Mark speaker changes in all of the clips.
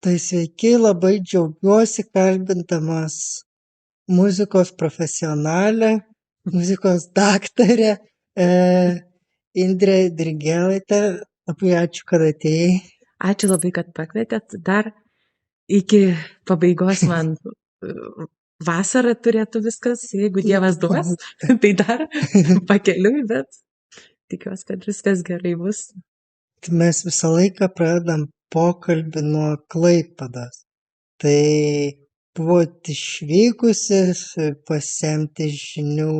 Speaker 1: Tai sveiki, labai džiaugiuosi kalbindamas muzikos profesionalę, muzikos daktarę Indrę Dirgėlaitę. Labai ačiū, kad atėjai.
Speaker 2: Ačiū labai, kad pakvietėt. Dar iki pabaigos man vasarą turėtų viskas, jeigu Dievas duos, tai dar pakeliui, bet tikiuosi, kad viskas gerai bus.
Speaker 1: Mes visą laiką pradedam pokalbį nuo Klaipėdos. Tai buvot išvykusi pasisemti žinių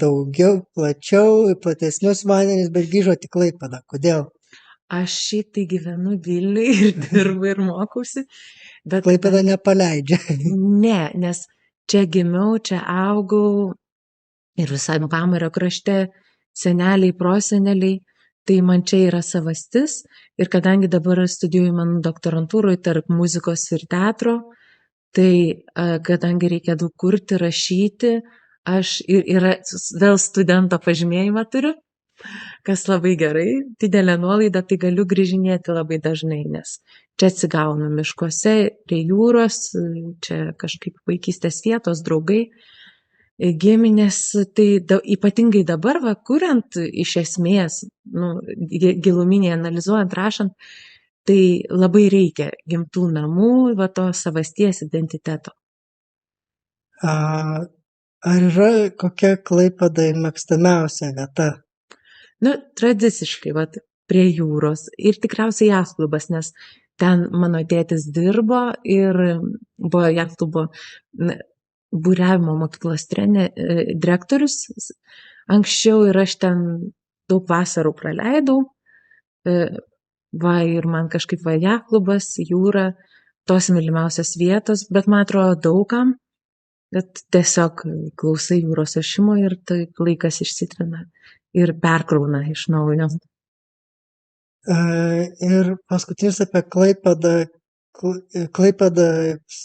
Speaker 1: daugiau, plačiau, platesnius vandenis, bet grįžot į Klaipėdą. Kodėl?
Speaker 2: Aš šiaip tai gyvenu Vilniuje ir dirbu ir mokausi. Bet
Speaker 1: Klaipėda nepaleidžia.
Speaker 2: Ne, nes čia gimiau, čia augau ir visai Pamario krašte seneliai, proseneliai. Tai man čia yra savastis ir kadangi dabar studijuoju mano doktorantūroje tarp muzikos ir teatro, tai kadangi reikia daug kurti, rašyti, aš ir vėl studento pažymėjimą turiu, kas labai gerai, didelė nuolaida, tai galiu grįžinėti labai dažnai, nes čia atsigaunu miškuose, prie jūros, čia kažkaip vaikystės vietos, draugai, giminės, tai ypatingai dabar, kuriant iš esmės, giluminiai analizuojant, rašant, tai labai reikia gimtų namų, to savasties identiteto.
Speaker 1: Ar yra kokia Klaipėdai mėgstamiausia vieta?
Speaker 2: Tradiciškai, prie jūros ir tikriausiai jachtklubas, nes ten mano tėtis dirbo ir buvo jachtklubo būriavimo mokyklos direktorius anksčiau ir aš ten daug vasarų praleidau. Ir man kažkaip jachtklubas, jūra, tos mylimiausios vietos, bet man atrodo daugam, bet tiesiog klausai jūros ošimo ir taip laikas išsitrina ir perkrauna iš naujo.
Speaker 1: Ir paskutinis apie Klaipėdą. Klaipėda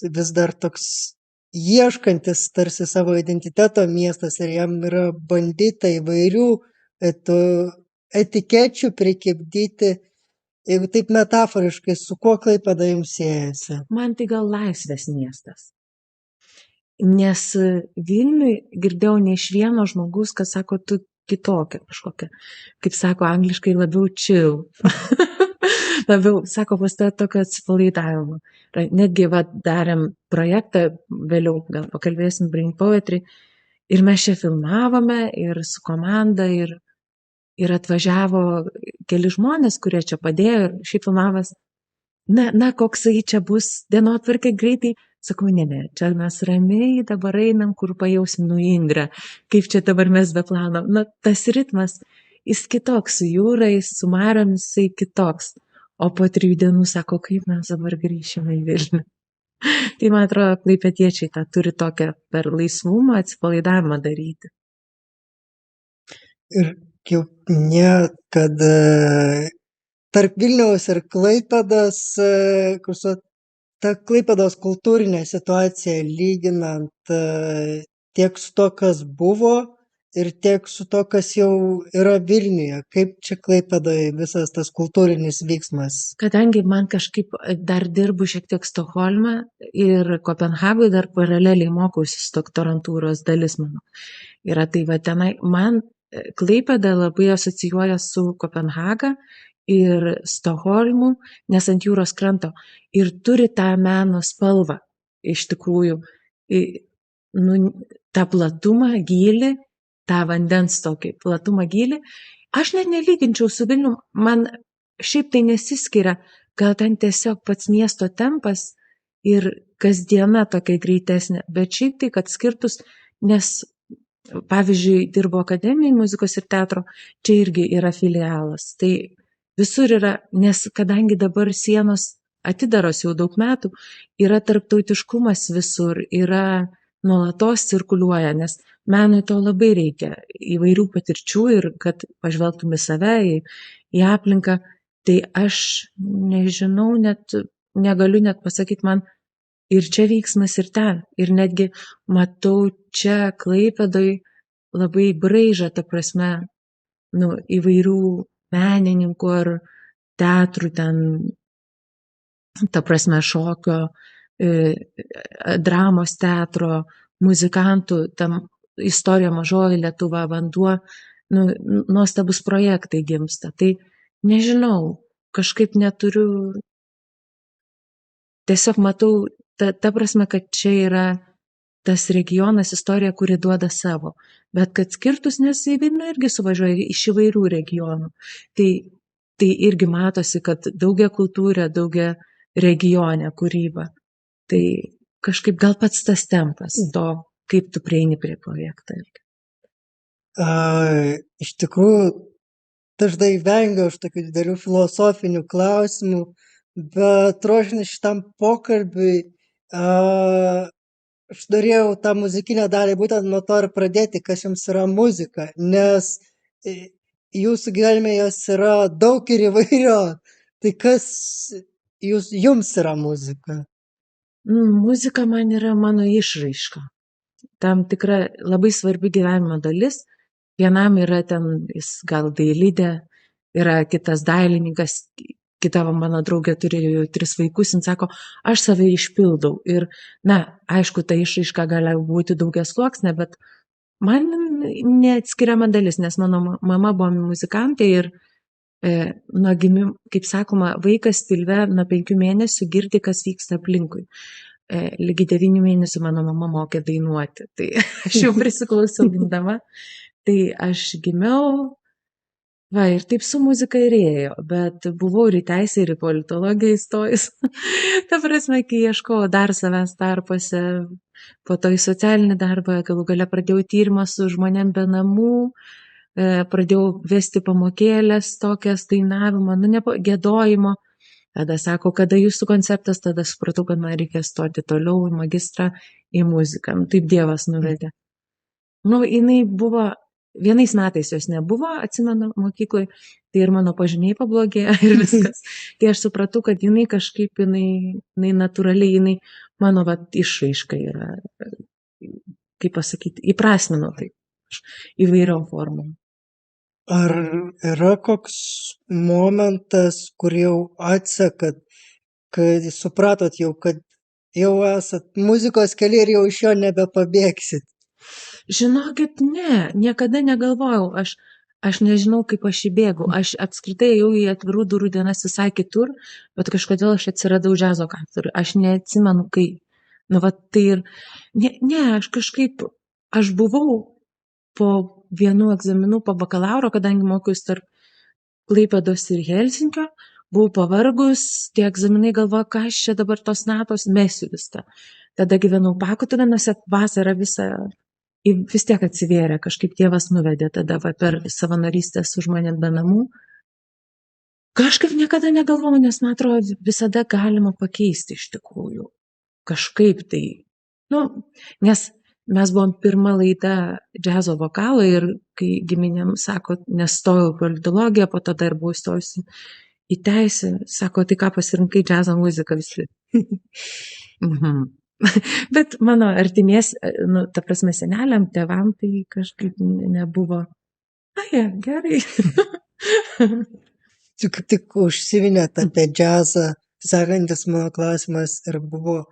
Speaker 1: vis dar toks ieškantis tarsi savo identiteto miestas ir jam yra bandyta įvairių etikečių prikibdyti. Jeigu taip metaforiškai, su kuo Klaipėda jums siejasi?
Speaker 2: Man tai gal laisvės miestas. Nes Vilniui girdėjau ne iš vieno žmogus, kas sako, tu kitokia kažkokia. Kaip sako angliškai, labiau chill. Labiau, sako, pas tą tokio atsipalaidavimo. Netgi darėm projektą, vėliau gal pakalbėsim Bring Poetry, ir mes čia filmavome ir su komanda, ir atvažiavo keli žmonės, kurie čia padėjo, ir šiaip filmavas, koksai čia bus dienotvarkė greitai. Sakau, ne, čia mes ramiai dabar einam, kur pajausim Indrę, kaip čia dabar mes be plano. Tas ritmas, jis kitoks, su jūrais, su mariomis, jisai kitoks. O po 3 dienų sako, kaip mes dabar grįšime į Vilnių. Tai man atrodo, klaipėdiečiai tą turi tokią per laisvumą, atsipalaidavimą daryti.
Speaker 1: Ir jau minėjot, kad tarp Vilniaus ir Klaipėdos, ta Klaipėdos kultūrinė situacija lyginant tiek su to, kas buvo, ir tiek su to, kas jau yra Vilniuje. Kaip čia Klaipėdoje visas tas kultūrinis vyksmas?
Speaker 2: Kadangi man kažkaip dar dirbu šiek tiek Stokholme ir Kopenhagoje dar paraleliai mokausi doktorantūros dalis mano. Yra tai tenai, man Klaipėda labai asocijuoja su Kopenhaga ir Stokholmu, nes ant jūros kranto. Ir turi tą meno spalvą, iš tikrųjų, tą platumą, gylį, tą vandens tokį platumą, gylį. Aš net nelyginčiau su Vilnium, man šiaip tai nesiskiria, gal ten tiesiog pats miesto tempas ir kasdiena tokia greitesnė, bet šiaip tai, kad skirtus, nes pavyzdžiui, dirbo Akademijai muzikos ir teatro, čia irgi yra filialas. Tai visur yra, nes kadangi dabar sienos atidaros jau daug metų, yra tarptautiškumas visur, yra nuolatos cirkuliuoja, nes menui to labai reikia, įvairių patirčių ir kad pažvelgtum į save, į aplinką. Tai aš nežinau, negaliu net pasakyti, man ir čia vyksmas, ir ten. Ir netgi matau čia Klaipėdoj labai braižą, ta prasme, įvairių menininkų ar teatrų ten ta prasme šokio, dramos teatro, muzikantų, tam istorija Mažoji Lietuva, Vanduo, nu, nuostabus projektai gimsta. Tai nežinau, kažkaip neturiu, tiesiog matau, ta prasme, kad čia yra tas regionas, istorija, kuri duoda savo. Bet kad skirtus, nes į Vilnių irgi suvažiuoja iš įvairių regionų. Tai irgi matosi, kad daugia kultūrė, daugia regionė kūryba. Tai kažkaip gal pats tas tempas to, kaip tu prieini prie projekto.
Speaker 1: Iš tikrųjų, dažnai vengiu aš tokių didelių filosofinių klausimų, bet ruošiant šitam pokalbiui, aš norėjau tą muzikinę dalį būtent nuo to ir pradėti, kas jums yra muzika, nes jūsų gyvenime jos yra daug ir įvairios. Tai kas jums yra muzika?
Speaker 2: Muzika man yra mano išraiška. Tam tikra labai svarbi gyvenimo dalis. Vienam yra ten, jis gal dailidė, yra kitas dailininkas, kita mano draugė turi 3 vaikus, jis sako, aš save išpildau. Ir, aišku, ta išraiška gali būti daugiasluoksnė, bet man neatskiriama dalis, nes mano mama buvo muzikantė ir nuo gimimo, kaip sakoma, vaikas pilve nuo 5 mėnesių girdi, kas vyksta aplinkui. Lygiai 9 mėnesių mano mama mokė dainuoti. Tai aš jau prisiklausiau gimdama. Tai aš gimiau, ir taip su muzika ir ėjo, bet buvau ir į teisę, ir į politologiją įstojus. Ta prasme, kai ieškojau dar savęs tarpuose, po to į socialinį darbą, galų gale pradėjau tyrimą su žmonėm be namų, pradėjau vesti pamokėlės tokias dainavimo, gėdojimo. Tada sako, kada jūsų konceptas, tada supratau, kad man reikia stoti toliau į magistrą, į muziką. Taip Dievas nuvedė. Jinai buvo, vienais metais jos nebuvo, atsimenu, mokyklai, tai ir mano pažymiai pablogėjo ir viskas. Tai aš supratau, kad jinai kažkaip, jinai natūraliai, jinai mano išraiška yra, kaip pasakyti, įprasmino tai įvairiom formom.
Speaker 1: Ar yra koks momentas, kur jau atsekat, kad supratot jau, kad jau esat muzikos kely ir jau iš jo nebepabėgsit?
Speaker 2: Žinokit, ne, niekada negalvojau, aš nežinau, kaip aš įbėgau, aš apskritai jau į atvirų durų dienas visai kitur, bet kažkodėl aš atsiradau džiazo katedroje, aš neatsimenu kaip. Tai ir, aš kažkaip, aš buvau po vienų egzaminų po bakalauro, kadangi mokiausi tarp Klaipėdos ir Helsinkio, buvau pavargus, tie egzaminai galvoju, ką aš čia dabar tos natos mesiu viską. Tada gyvenau Pakutuvėnuose, vasarą visą vis tiek atsivėrė, kažkaip Dievas nuvedė tada per savanorystę su žmonėm be namų. Kažkaip niekada negalvojau, nes man atrodo, visada galima pakeisti iš tikrųjų. Kažkaip tai, nes mes buvom pirma laida džiazo vokalo ir kai giminėm sako, nestojau politologiją, po to dar buvau įstojusi į teisę, sako, tai ką pasirinkai džiazo muziką visi. Bet mano artimies, ta prasme seneliam, tėvam, tai kažkaip nebuvo. Gerai.
Speaker 1: Tik užsiminėt apie džiazą, sekantis mano klausimas ir buvo,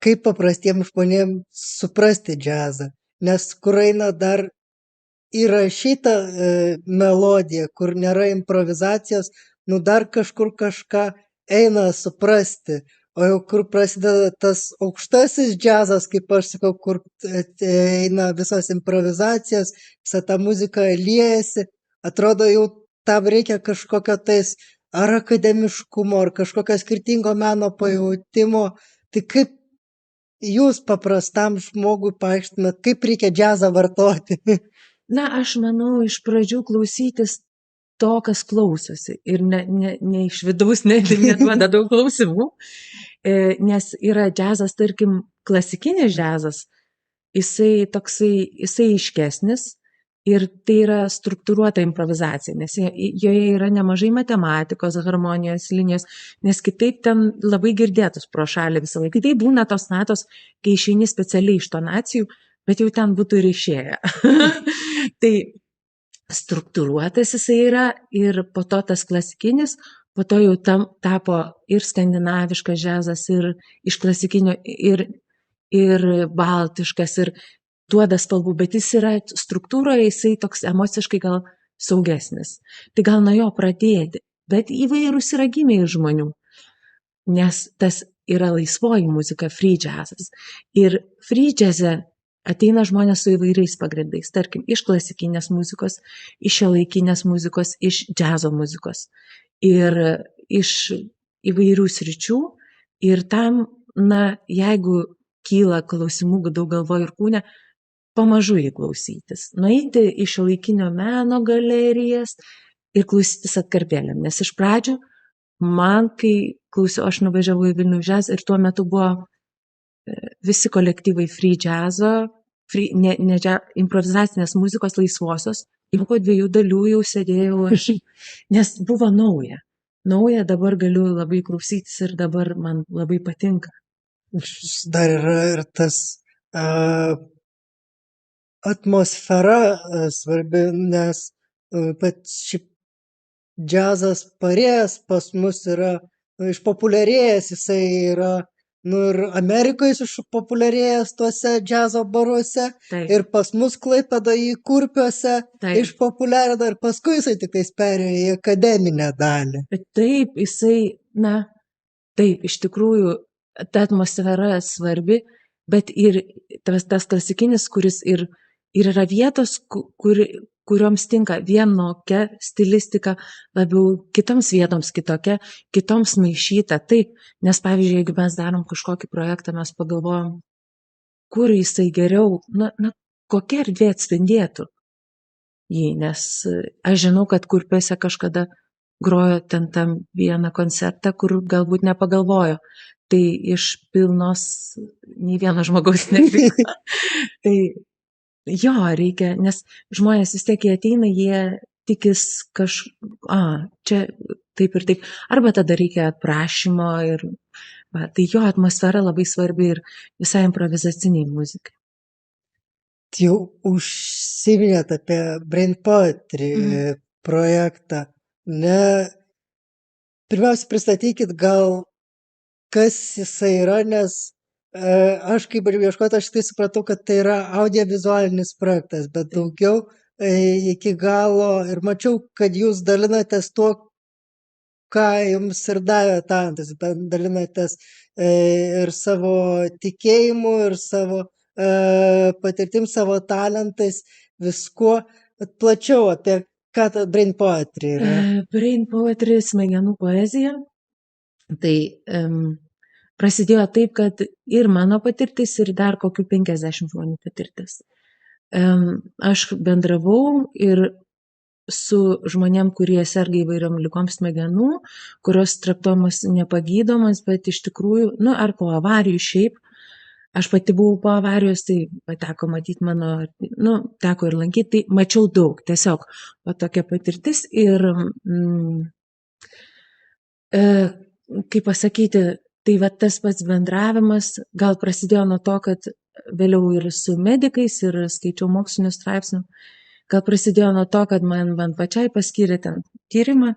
Speaker 1: kaip paprastiems žmonėms suprasti džiazą, nes kur eina dar įrašyta melodija, kur nėra improvizacijos, dar kažkur kažką eina suprasti, o jau kur prasideda tas aukštasis džiazas, kaip aš sakau, kur eina visos improvizacijos, visa ta muzika liejasi, atrodo jau tam reikia kažkokio tais ar akademiškumo, ar kažkokio skirtingo meno pajautimo. Tai kaip jūs paprastam žmogui paaiškinat, kaip reikia džiazą vartoti?
Speaker 2: Aš manau, iš pradžių klausytis to, kas klausosi ir ne iš vidaus, neduoda daug klausimų, nes yra džiazas, tarkim, klasikinis džiazas, jisai aiškesnis ir tai yra struktūruota improvizacija, nes joje yra nemažai matematikos, harmonijos, linijos, nes kitaip ten labai girdėtus pro šalį visą laiką. Tai būna tos natos, kai išeini specialiai iš tonacijų, bet jau ten būtų ir išėję. Tai struktūruotas jisai yra ir po to tas klasikinis, po to jau tapo ir skandinaviškas džiazas, ir iš klasikinio, ir baltiškas, ir duoda spalvų, bet jis yra struktūroje, jisai toks emociškai gal saugesnis. Tai gal nuo jo pradėti, bet įvairūs yra gimė iš žmonių, nes tas yra laisvoji muzika, free jazzas. Ir free jazze ateina žmonės su įvairiais pagrindais, tarkim, iš klasikinės muzikos, iš šiuolaikinės muzikos, iš džiazo muzikos ir iš įvairių sričių. Ir tam, jeigu kyla klausimų daug galvoje ir kūne, pamažu jį klausytis. Nueiti į šiuolaikinio meno galerijas ir klausytis atkarpėlėm. Nes iš pradžių man, kai klausiau, aš nuvažiavau į Vilnių jazz ir tuo metu buvo visi kolektyvai free jazzo, improvizacinės muzikos laisvosios. Ir po 2 dalių jau sėdėjau aš, nes buvo nauja. Nauja, dabar galiu labai klausytis ir dabar man labai patinka.
Speaker 1: Dar yra ir tas atmosfera svarbi, nes pats šiaip džiazas parėjęs pas mus yra išpopuliarėjęs, jisai yra ir Amerikoje jis išpopuliarėjęs tuose džiazo baruose.
Speaker 2: Taip.
Speaker 1: Ir pas mus Klaipėdoje Kurpiuose išpopuliarino ir paskui jisai tik perėjo į akademinę dalį.
Speaker 2: Bet taip, jisai, taip, iš tikrųjų, ta atmosfera svarbi, bet ir tas klasikinis, kuris ir yra vietos, kurioms tinka vienokia stilistika, labiau kitoms vietoms kitokia, kitoms maišyta. Taip, nes pavyzdžiui, jeigu mes darom kažkokį projektą, mes pagalvojam, kur jisai geriau, kokia erdvė atspindėtų jį, nes aš žinau, kad Kurpiuose kažkada grojo ten tam vieną koncertą, kur galbūt nepagalvojo. Tai iš pilnos nei vieno žmogaus nevyko. Tai jo, reikia, nes žmonės vis tiek, jie ateina, jie tikis čia taip ir taip. Arba tada reikia atprašymo ir tai jo atmosfera labai svarbi ir visai improvizaciniai muzikai.
Speaker 1: Jau užsiminėt apie Brain Poetry projektą. Pirmiausia, pristatykit gal, kas jisai yra, nes aš kaip ir ieškoti, aš tai supratau, kad tai yra audiovizualinis projektas, bet daugiau iki galo ir mačiau, kad jūs dalinatės tuo, ką jums ir davė talentas, dalinatės ir savo tikėjimu, ir savo patirtim, savo talentais, viskuo, bet plačiau apie ką ta Brain Poetry yra.
Speaker 2: Brain Poetry, smegenų poezija. Tai prasidėjo taip, kad ir mano patirtis, ir dar kokių 50 žmonių patirtis. Aš bendravau ir su žmonėm, kurie serga įvairiom ligom smegenų, kurios traktuojamos nepagydomos, bet iš tikrųjų, ar po avarijų šiaip. Aš pati buvau po avarijos, tai pateko matyti mano, teko ir lankyti, tai mačiau daug, tiesiog tokia patirtis ir, kaip pasakyti, tai tas pats bendravimas gal prasidėjo nuo to, kad vėliau ir su medikais ir skaičiau mokslinių straipsnių, gal prasidėjo nuo to, kad man pačiai paskyrė ten tyrimą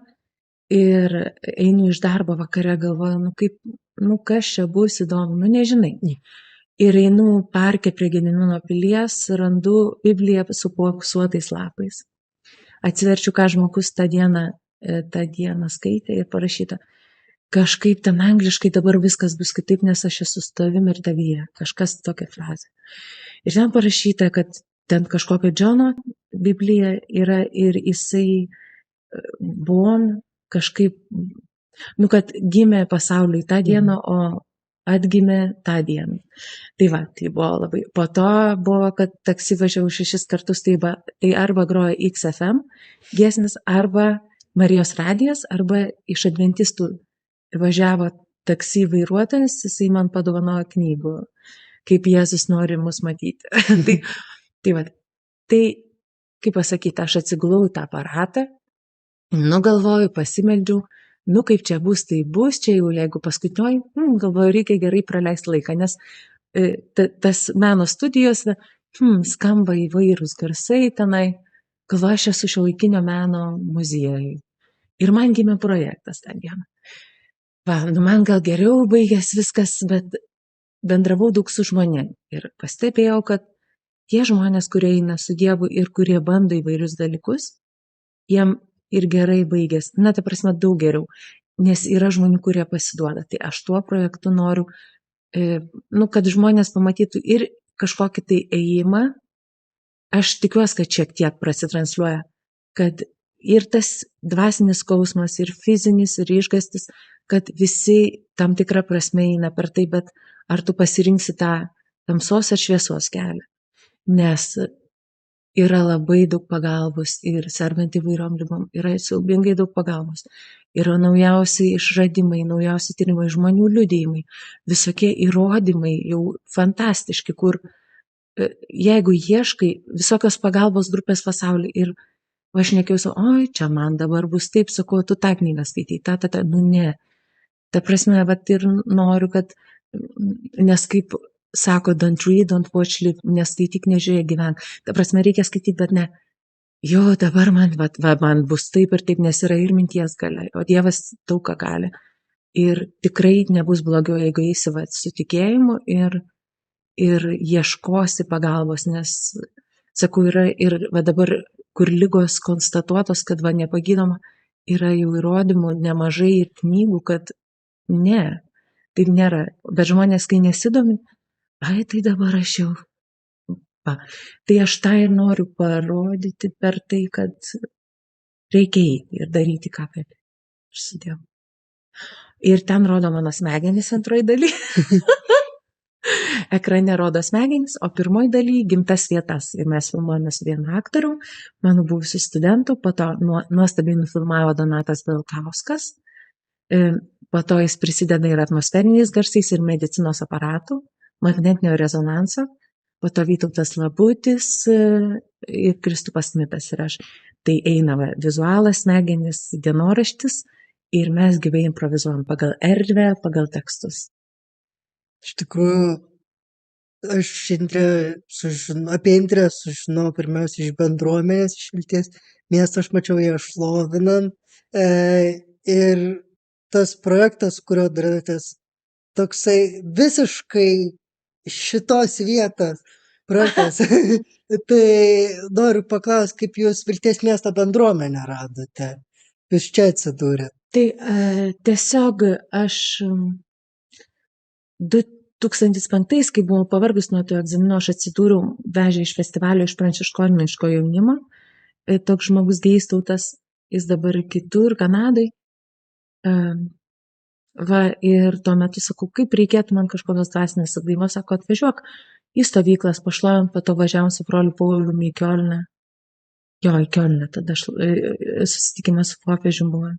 Speaker 2: ir einu iš darbo vakare, galvoju, kas čia bus įdomu, nežinai. Ir einu parke prie Gedimino pilies, randu Bibliją su popsuotais lapais. Atsiverčiu, ką žmogus tą dieną skaitė ir parašyta. Kažkaip ten angliškai dabar viskas bus kitaip, nes aš esu su tavim ir tavyje. Kažkas tokia frazė. Ir ten parašyta, kad ten kažkokio Džono Biblija yra ir jisai kažkaip, kad gimė pasauliui tą dieną, o atgimė tą dieną. Tai buvo labai. Po to buvo, kad taksi važiavau 6 kartus, tai arba grojo XFM giesmės, arba Marijos radijas, arba iš adventistų važiavo taksi vairuotojas, jisai man padovanojo knygų, kaip Jėzus nori mus matyti. Tai, kaip pasakyti, aš atsigulau į tą aparatą, galvoju, pasimeldžiau, kaip čia bus, tai bus, čia jau jeigu paskutinioji, galvoju, reikia gerai praleisti laiką, nes tas meno studijos, skamba įvairūs garsai tenai, galvoju, aš esu šiuolaikinio meno muziejui. Ir man gimė projektas tą dieną. Man gal geriau baigės viskas, bet bendravau daug su žmonėmis. Ir pastebėjau, kad tie žmonės, kurie eina su Dievu ir kurie bando įvairius dalykus, jiem ir gerai baigės. Na, ta prasme, daug geriau. Nes yra žmonių, kurie pasiduoda. Tai aš tuo projektu noriu, kad žmonės pamatytų ir kažkokį tai ėjimą. Aš tikiuosi, kad šiek tiek prasitransliuoja, kad ir tas dvasinis skausmas, ir fizinis, ir išgąstis, kad visi tam tikrą prasme eina per tai, bet ar tu pasirinksi tą tamsos ar šviesos kelią. Nes yra labai daug pagalbos ir sergant įvairiom ligom, yra siaubingai daug pagalbos. Yra naujausi išradimai, naujausi tyrimai, žmonių liudijimai, visokie įrodymai jau fantastiški, kur jeigu ieškai visokios pagalbos grupės pasaulyje ir aš nekiausiu, oi, čia man dabar bus taip, sakau, tu tą knygą skaitai, ne. Ta prasme, ir noriu, kad, nes kaip sako, don't read, don't watch, live, neskaityk, nežiūrėk, gyvenk. Ta prasme, reikia skaityti, bet ne. Jo, dabar man bus taip ir taip, nes yra ir minties galia, o Dievas daug ką gali. Ir tikrai nebus blogiau, jeigu eisi su tikėjimu ir ieškosi pagalbos, nes, sakau, yra ir dabar, kur lygos konstatuotos, kad nepagydoma, yra jau įrodymų nemažai ir knygų, kad ne, taip nėra. Bet žmonės, kai nesidomi, tai dabar aš jau. Tai aš tą ir noriu parodyti per tai, kad reikia eiti ir daryti ką kaip. Aš su Dievu. Ir ten rodo mano smegenys antroji daly. Ekrane rodo smegenys, o pirmoji daly gimtas vietas. Ir mes filmuojame su vienu aktorium, mano buvusiu studentu, po to nuostabiai nufilmavo Donatas Belkauskas, po to jis prisideda ir atmosferiniais garsais, ir medicinos aparatų, magnetinio rezonanso, po to Vytautas Labutis ir Kristupas Smitas ir aš. Tai eina vizualas, smegenys, dienoraštis ir mes gyvai improvizuojam pagal erdvę, pagal tekstus.
Speaker 1: Iš tikrųjų, aš apie Indrę sužinojau pirmiausia iš bendruomenės, iš Vilties miesto, aš mačiau ją šlovinant. Ir tas projektas, kurio darėtės, toksai visiškai šitos vietos projektas. Tai noriu paklausti, kaip jūs Vilties miesto bendruomenę radote? Jūs čia atsidūrėte?
Speaker 2: Tai tiesiog aš 2005, kai buvau pavargus nuo to egzamino, aš atsidūriau, vežė iš festivalio iš pranciškoniško jaunimo. Toks žmogus Geistautas, jis dabar kitur, Kanadai. Ir tuo metu sakau, kaip reikėtų man kažkokios dvasinės atgaivos, sako, atvažiuok į stovyklas, pašlovint, po to važiavom su broliu Pauliumi į Kiolną. Jo, į Kiolną, tada susitikimas su popiežium buvo.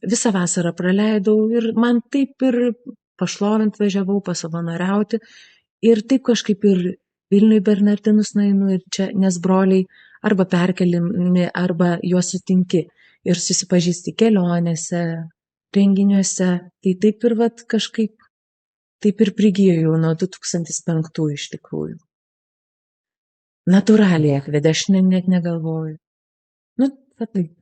Speaker 2: Visą vasarą praleidau ir man taip ir pašlovint važiavau, pasavanoriauti ir taip kažkaip ir Vilniui Bernardinus nueinu ir čia, nes broliai arba perkeliami, arba juos sutinki ir susipažįsti kelionėse, renginiuose. Tai taip ir kažkaip, taip ir prigijo nuo 2005 iš tikrųjų. Natūraliai atvedė, aš net negalvoju. Taip.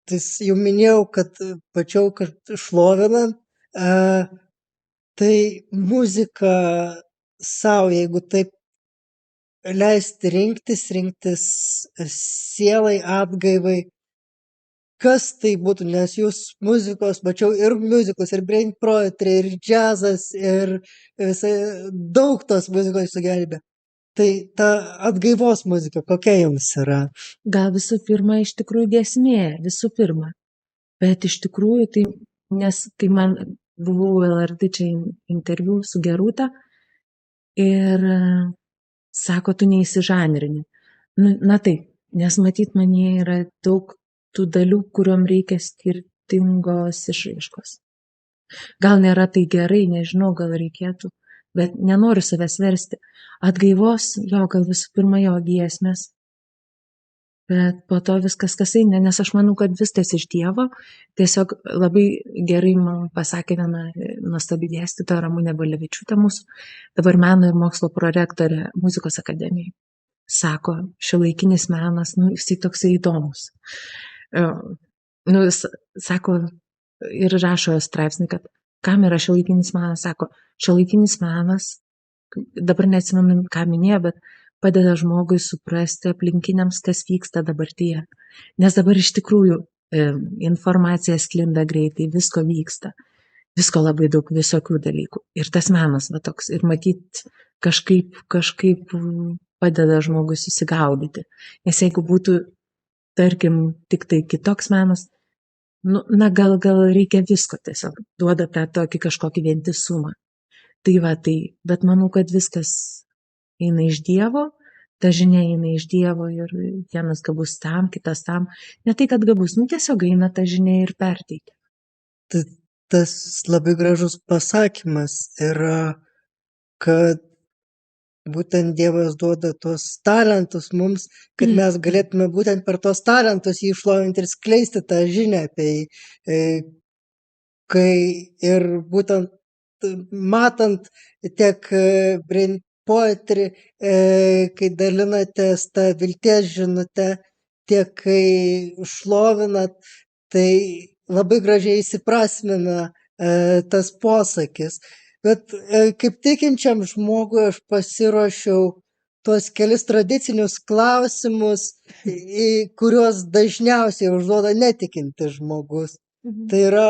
Speaker 1: Tai jau minėjau, kad pačiau, kad šlovinant, tai muzika savo, jeigu taip leisti rinktis sielai, atgaivai, kas tai būtų, nes jūs muzikos, mačiau ir muzikos, ir brain poetry, ir džiazas, ir visai daug tos muzikos sugelbė. Tai ta atgaivos muzika, kokia jums yra?
Speaker 2: Gal visų pirma, iš tikrųjų giesmė, visų pirma. Bet iš tikrųjų, tai, nes kai man buvau LRT čia interviu su Gerūta ir sako, tu neįsižanrini. Na taip, nes matyt, manyje yra daug tų dalių, kuriuom reikia skirtingos išraiškos. Gal nėra tai gerai, nežinau, gal reikėtų, bet nenoriu savęs versti. Atgaivos, jo, gal visų pirma jo giesmės, bet po to viskas kas eina, nes aš manau, kad viskas iš Dievo. Tiesiog labai gerai man pasakė viena nuostabi dėstytoja Ramunė Balevičiūtė mūsų, dabar meno ir mokslo prorektorė muzikos akademijai. sako, šiuolaikinis menas, jisai toksai įdomus. Jis sako ir rašo straipsnį, kad kam yra šiuolaikinis menas, sako, šiuolaikinis menas, dabar neatsimenu, ką minėjo, bet padeda žmogui suprasti aplinkiniams, kas vyksta dabartyje. Nes dabar iš tikrųjų informacija sklinda greitai, visko vyksta, visko labai daug, visokių dalykų. Ir tas menas va toks, ir matyt, kažkaip padeda žmogui susigaudyti. Nes jeigu būtų, tarkim, tik tai kitoks menas, gal reikia visko tiesiog, duoda tą tokį kažkokį vientisumą. Tai va, bet manau, kad viskas eina iš Dievo, ta žinia eina iš Dievo ir vienas gabus tam, kitas tam. Ne tai, kad gabus, tiesiog eina ta žinia ir perteikia.
Speaker 1: Tas labai gražus pasakymas yra, kad būtent Dievas duoda tuos talentus mums, kad mes galėtume būtent per tuos talentus jį šlovinti ir skleisti tą žinią apie jį. Kai ir būtent matant tiek Brain Poetry, kai dalinatės tą vilties žinutę, tiek kai šlovinat, tai labai gražiai įsiprasmina tas posakis. Bet kaip tikinčiam žmogui aš pasiruošiau tuos kelis tradicinius klausimus, kuriuos dažniausiai užduoda netikintis žmogus. Tai yra,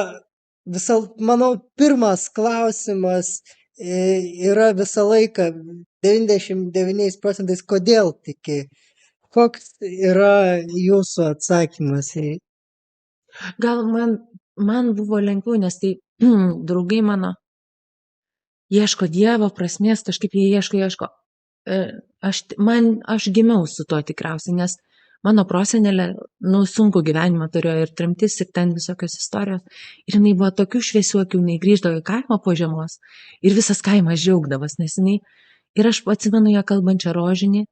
Speaker 1: manau, pirmas klausimas yra visą laiką 99%, kodėl tiki. Koks yra jūsų atsakymas?
Speaker 2: Gal man buvo lengviau, nes tai draugai mano ieško Dievo prasmės, kažkaip jie ieško. Aš gimiau su to tikriausiai, nes mano prosenelė, sunku gyvenimą turėjo ir tremtis, ir ten visokios istorijos. Ir jinai buvo tokių šviesių akių, jinai grįždavo į kaimą po žiemos ir visas kaimas džiaugdavas, nes jinai, ir aš atsimenu ją kalbančią rožinį,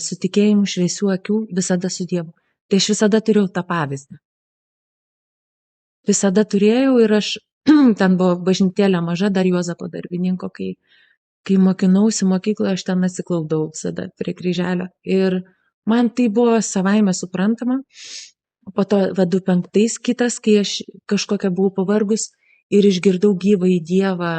Speaker 2: su tikėjimu šviesių akių, visada su Dievu. Tai aš visada turėjau tą pavyzdį. Visada turėjau ir aš, ten buvo bažnytėlė maža, dar Juozapo darbininko, kai mokinausi mokykloje, aš ten atsiklaupdavau visada prie kryželio. Ir man tai buvo savaime suprantama. Po to 2005 kitas, kai aš kažkokia buvau pavargus ir išgirdau gyvą į Dievą,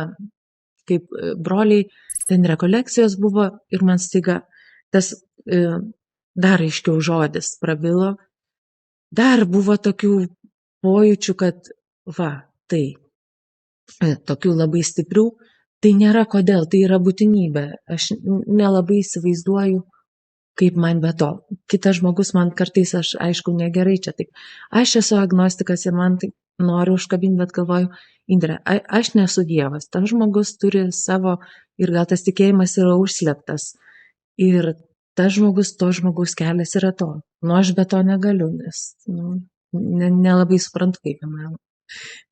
Speaker 2: kaip broliai, ten rekolekcijos buvo ir man staiga tas dar aiškiau žodis prabilo. Dar buvo tokių pojūčių, kad tokių labai stiprių, tai nėra kodėl, tai yra būtinybė. Aš nelabai įsivaizduoju, kaip man be to. Kitas žmogus man kartais, aš aišku negerai čia taip. Aš esu agnostikas ir man taip noriu užkabinti, bet galvoju, Indre, aš nesu Dievas. Tas žmogus turi savo ir gal tas tikėjimas yra užslėptas. Ir tas žmogus, to žmogus kelias yra to. Aš be to negaliu, nes nelabai suprantu, kaip įmanoma.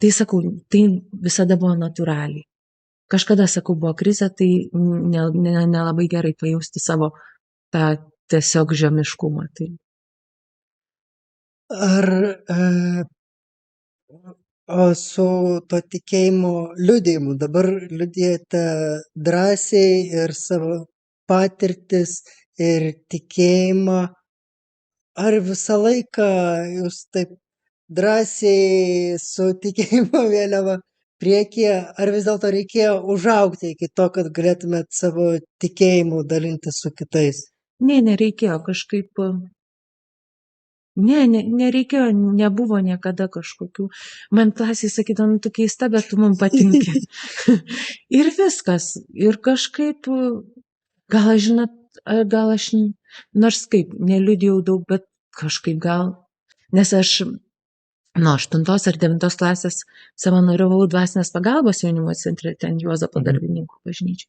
Speaker 2: Tai sakau, tai visada buvo natūraliai. Kažkada, sakau, buvo krizė, tai nelabai gerai pajausti savo tą tiesiog žemiškumą. Tai.
Speaker 1: Ar su to tikėjimo liudijimu dabar liudijate drąsiai ir savo patirtis ir tikėjimą? Ar visą laiką jūs taip drąsiai su tikėjimo vėliava priekyje, ar vis dėlto reikėjo užaugti iki to, kad galėtumėt savo tikėjimu dalinti su kitais?
Speaker 2: Nereikėjo kažkaip. Nereikėjo, nebuvo niekada kažkokių. Man klasiai sakydavo, tu keista, bet tu man patinki. Ir viskas. Ir kažkaip, gal aš, nors kaip, neliudijau daug, bet kažkaip gal. Nes aš nuo 8 ar 9 klasės savanoriavau dvasinės pagalbos jaunimo centre, ten Juozapo darbininkų bažnyčių.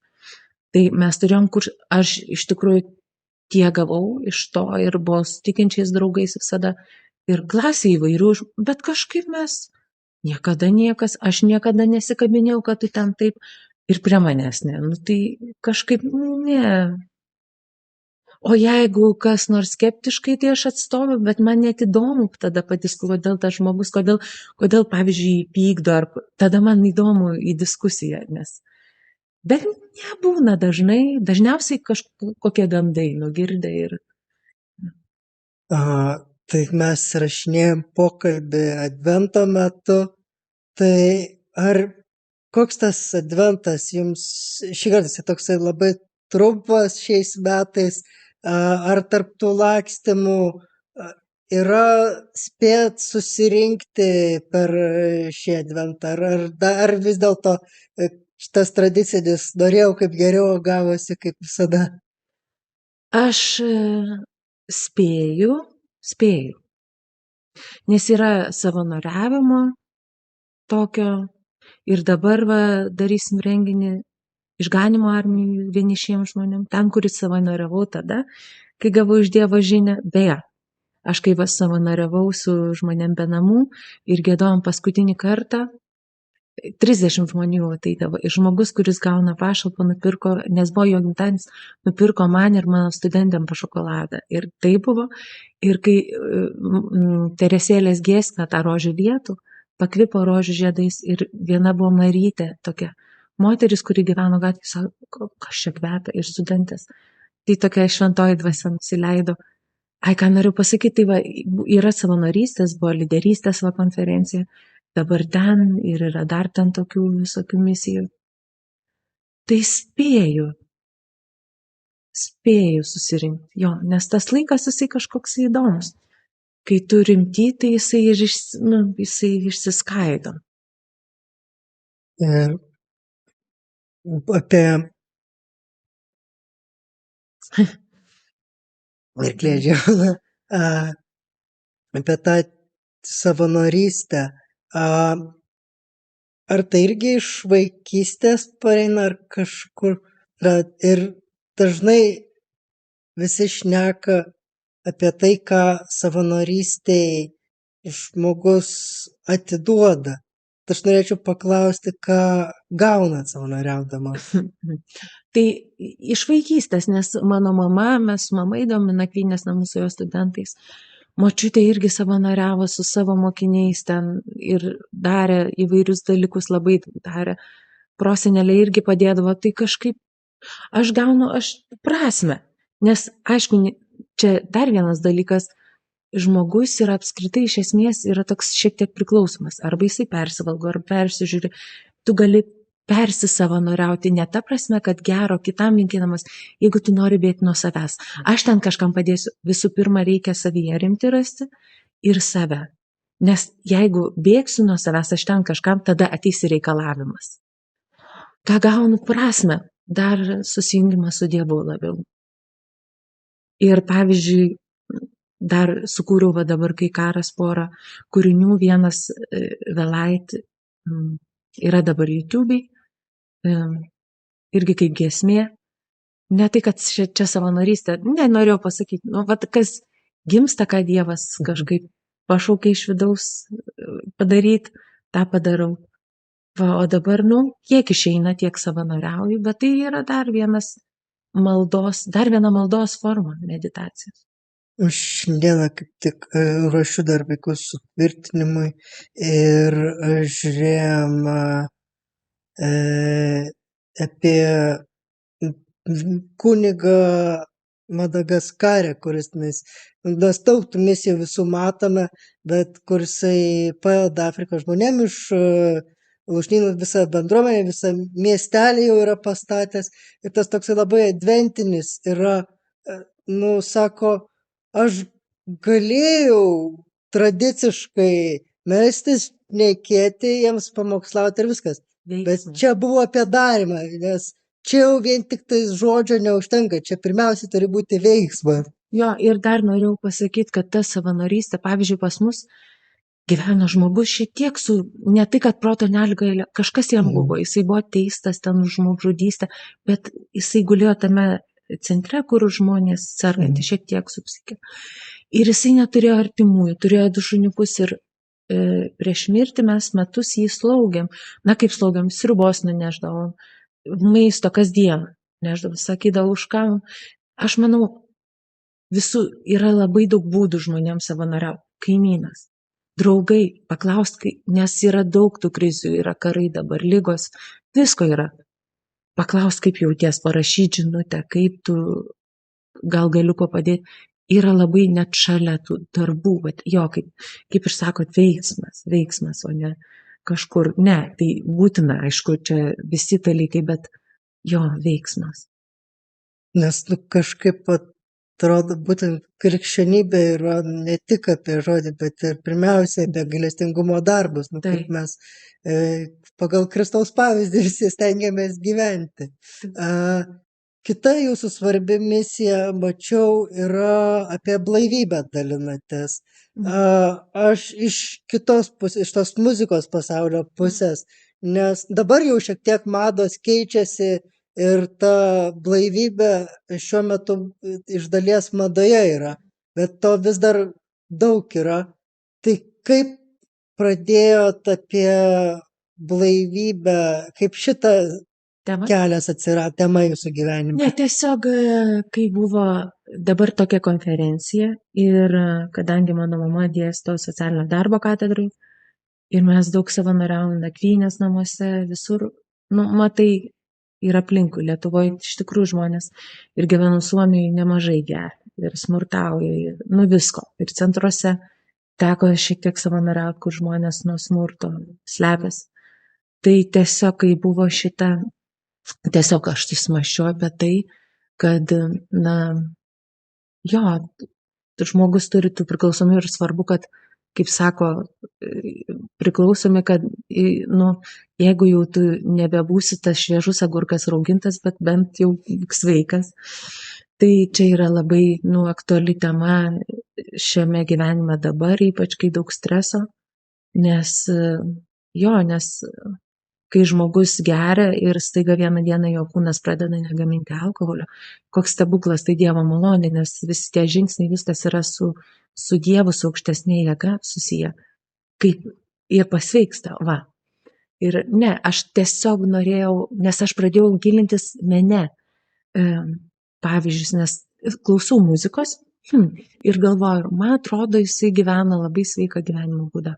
Speaker 2: Tai mes turėjom, kur aš iš tikrųjų tiek gavau iš to ir buvo su tikinčiais draugais visada ir klasė įvairių, bet kažkaip mes aš niekada nesikabinėjau, kad tu ten taip ir prie manęs ne. Tai kažkaip ne. O jeigu kas nors skeptiškai, tai aš atstoviu, bet man net įdomu tada padiskutuoti, kodėl tas žmogus, kodėl pavyzdžiui, pykdo, tada man įdomu į diskusiją, nes Bet nebūna dažnai, dažniausiai kažkokie gandai nugirdė ir
Speaker 1: Tai mes rašinėjom pokalbį Advento metu. Tai koks tas Adventas jums šį kartą jisai toksai labai trumpas šiais metais, ar tarp tų lakstymų yra spėt susirinkti per šį Adventą, ar vis dėlto šitas tradicinis norėjau kaip geriau, o gavosi kaip visada?
Speaker 2: aš spėju, nes yra savanoriavimo tokio ir dabar darysim renginį išganymo armijų vienišiems žmonėms, ten, kuris savanoriavau tada, kai gavau iš Dievo žinią. Beje, aš kai savanoriavau su žmonėm be namų ir gėdojom paskutinį kartą, 30 žmonių ateidavo. Ir žmogus, kuris gauna pašalpą, nupirko, nes buvo jo gimtadienis, nupirko man ir mano studentėm po šokoladą. Ir tai buvo. Ir kai Teresėlės giesmę tą rožių lietų, pakvipo rožių žiedais ir viena buvo Marytė, tokia moteris, kuri gyveno gatvėje, sako, kas čia kvepia, ir studentės. Tai tokia šventoji dvasia nusileido. Ką noriu pasakyti, tai yra savanorystės, buvo lyderystės konferencija, dabar ten ir yra dar ten tokių visokių misijų. Tai spėju susirinkti, jo, nes tas laikas jisai kažkoks įdomus. Kai tu rimty, tai jisai išsiskaido.
Speaker 1: Apie apie tą savanorystę. Ar tai irgi iš vaikystės pareina, ar kažkur? Ir dažnai visi šneka apie tai, ką savanorystėj žmogus atiduoda. Aš norėčiau paklausti, ką gaunat savanoriaudamas.
Speaker 2: Tai iš vaikystės, nes mano mama, mes su mama eidavom į nakvynės namus su jo studentais. Močiutė irgi savanoriavo su savo mokiniais ten ir darė įvairius dalykus, labai darė. Prosenelė irgi padėdavo, tai kažkaip aš gaunu prasmę. Nes, aišku, čia dar vienas dalykas, žmogus yra apskritai iš esmės yra toks šiek tiek priklausomas. Arba jisai persivalgo, arba persižiūri. Tu gali persisavanoriauti ne ta prasme, kad gero kitam linkinamas, jeigu tu nori bėgti nuo savęs. Aš ten kažkam padėsiu. Visų pirma, reikia savyje rimti rasti ir save. Nes jeigu bėgsiu nuo savęs, aš ten kažkam, tada ateis reikalavimas. Ką gaunu prasme? Dar susijungimas su Dievu labiau. Ir pavyzdžiui, dar sukūriau dabar, kai karas porą kūrinių, vienas Velait yra dabar YouTube'ai, irgi kaip giesmė. Ne tai, kad čia savanorystė, norėjau pasakyti, kas gimsta, ką Dievas kažkaip pašaukė iš vidaus padaryti, tą padarau. O dabar, kiek išeina, tiek savanoriauju, bet tai yra dar viena maldos forma meditacijos.
Speaker 1: Aš šiandieną kaip tik ruošiu dar vaikus sutvirtinimui ir žiūrėjom apie kunigą Madagaskarė, kuris mes daug tų misijų visų matome, bet kur jisai padeda Afrikos žmonėm iš lūšnynų, visą bendruomenę, visą miestelį jau yra pastatęs ir tas toksai labai adventinis yra, sako, aš galėjau tradiciškai melstis, nekėti, jiems pamokslauti ir viskas. Bet čia buvo apie darymą, nes čia jau vien tik tais žodžio neužtenka, čia pirmiausia turi būti veiksmas.
Speaker 2: Jo, ir dar norėjau pasakyti, kad ta savanorystė, pavyzdžiui, pas mus gyveno žmogus šiek tiek ne tai, kad proto neliga, kažkas jam buvo, jisai buvo teistas ten už žmogžudystę, bet jisai gulėjo tame centre, kur žmonės sergantys šiek tiek su psichika. Ir jisai neturėjo artimųjų, turėjo 2 šuniukus ir prieš mirtį mes metus jį slaugėm. Kaip slaugėm, sriubos nuneždavom, maisto kasdien neždavom, sakydavau už ką. Aš manau, visų yra labai daug būdų žmonėms savanoriauti. Kaimynas, draugai, paklausti, nes yra daug tų krizių, yra karai dabar, lygos, visko yra. paklaus, kaip jauties, parašyti žinutę, kaip tu, gal galiu ko padėti, yra labai net šalia tų darbų, bet jo, kaip ir sakot, veiksmas, o ne kažkur, ne, tai būtina, aišku, čia visi dalykai, bet jo, veiksmas.
Speaker 1: Nes kažkaip atrodo, būtent krikščionybė yra ne tik apie žodį, bet ir pirmiausia apie gailestingumo darbus, kaip
Speaker 2: Taip.
Speaker 1: mes pagal Kristaus pavyzdį visi stengiamės gyventi. Kita jūsų svarbi misija, mačiau, yra apie blaivybę dalinatės. Aš iš kitos pusės, iš tos muzikos pasaulio pusės, nes dabar jau šiek tiek mados keičiasi ir ta blaivybė šiuo metu iš dalies madoje yra, bet to vis dar daug yra. Tai kaip pradėjot apie blaivybę, kaip šitą
Speaker 2: Tema?
Speaker 1: kelias atsirado, tema jūsų gyvenime?
Speaker 2: Ne, tiesiog, kai buvo dabar tokia konferencija ir kadangi mano mama dėsto socialinio darbo katedrai ir mes daug savanoriavom nakvynės namuose, visur, matai, ir aplinkui Lietuvoje iš tikrųjų žmonės ir gyvenu Suomijoje nemažai geria ir smurtauja, ir visko. Ir centruose teko šiek tiek savanoriauti, kur žmonės nuo smurto slepiasi. Tai tiesiog, kai buvo šita, tiesiog aš susimąsčiau apie tai, kad, jo, žmogus turi tų priklausomybių ir svarbu, kad, kaip sako, priklausomi, kad, jeigu jau tu nebebūsi tas šviežus agurkas raugintas, bet bent jau sveikas, tai čia yra labai, aktuali tema šiame gyvenime dabar, ypač kai daug streso, nes kai žmogus geria ir staiga vieną dieną jo kūnas pradeda negaminti alkoholio, koks stebuklas, tai Dievo malonė, nes visi tie žingsniai, viskas yra su Dievu, su aukštesnė jėga susiję, kaip ir pasveiksta, va. Ir ne, aš tiesiog norėjau, nes aš pradėjau gilintis mene, pavyzdžius, nes klausau muzikos ir galvoju, man atrodo, jisai gyvena labai sveiką gyvenimo būdą.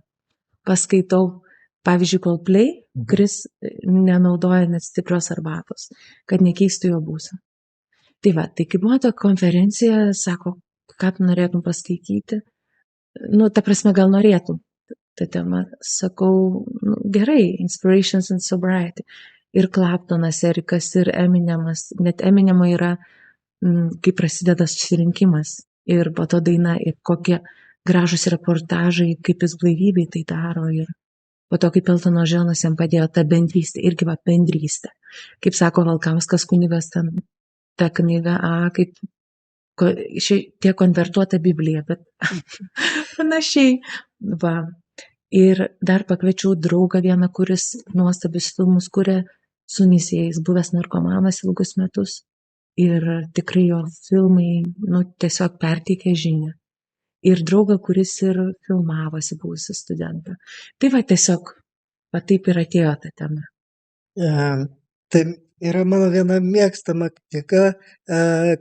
Speaker 2: Paskaitau, pavyzdžiui, Coldplay, kuris nenaudoja net stiprios arbatos, kad nekeistų jo būseną. Tai va, tai kaip buvo ta konferencija, sako, ką tu norėtum paskaityti? Ta prasme, gal norėtum tą temą. Sakau, gerai, Inspirations in Sobriety. Ir Claptonas, Erikas, ir Eminemas. Net Eminemo yra, kai prasideda susirinkimas. Ir po to daina, ir kokie gražus reportažai, kaip jis blaivybei tai daro. Ir po to, kaip Eltonas Džonas jam padėjo tą bendrystę, irgi va bendrystę. Kaip sako Valkauskas kunigas, ten ta knyga, kaip tie konvertuota Biblija, bet panašiai. Va. Ir dar pakviečiau draugą vieną, kuris nuostabius filmus kuria su misijais, buvęs narkomanas ilgus metus. Ir tikrai jo filmai, tiesiog perteikė žinią. Ir draugą, kuris ir filmavosi, buvusi studentą. Tai va tiesiog, va taip ir atėjo ta tema.
Speaker 1: Tai yra mano viena mėgstama knyga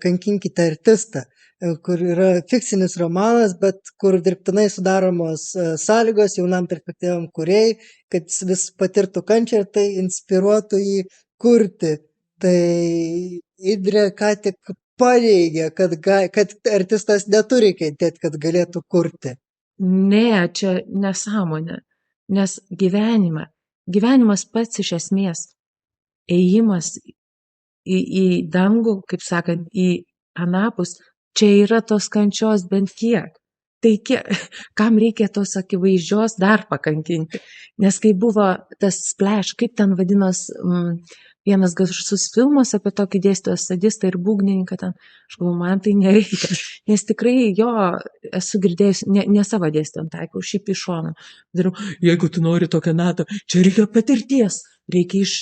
Speaker 1: Kankinkite artistą, kur yra fikcinis romanas, bet kur dirbtinai sudaromos sąlygos jaunam perspektyviam kūrėjai, kad jis vis patirtų kančią ir tai inspiruotų jį kurti. Tai Idrė ką tik paneigė, kad artistas neturi kentėti, kad galėtų kurti.
Speaker 2: Ne, čia nesąmonė, nes gyvenimas pats iš esmės, ėjimas į dangų, kaip sakant, į anapus, čia yra tos kančios bent kiek. Tai kam reikia tos akivaizdžios dar pakankinti? Nes kai buvo tas Splash, kaip ten vadinos vienas garsus filmas apie tokį dėstytoją sadistą ir būgnininką ten, aš galvoju, man tai nereikia. Nes tikrai jo esu girdėjus, ne savo dėstytojam taikau, šiaip iš šono. Jeigu tu nori tokią natą, čia reikia patirties, reikia iš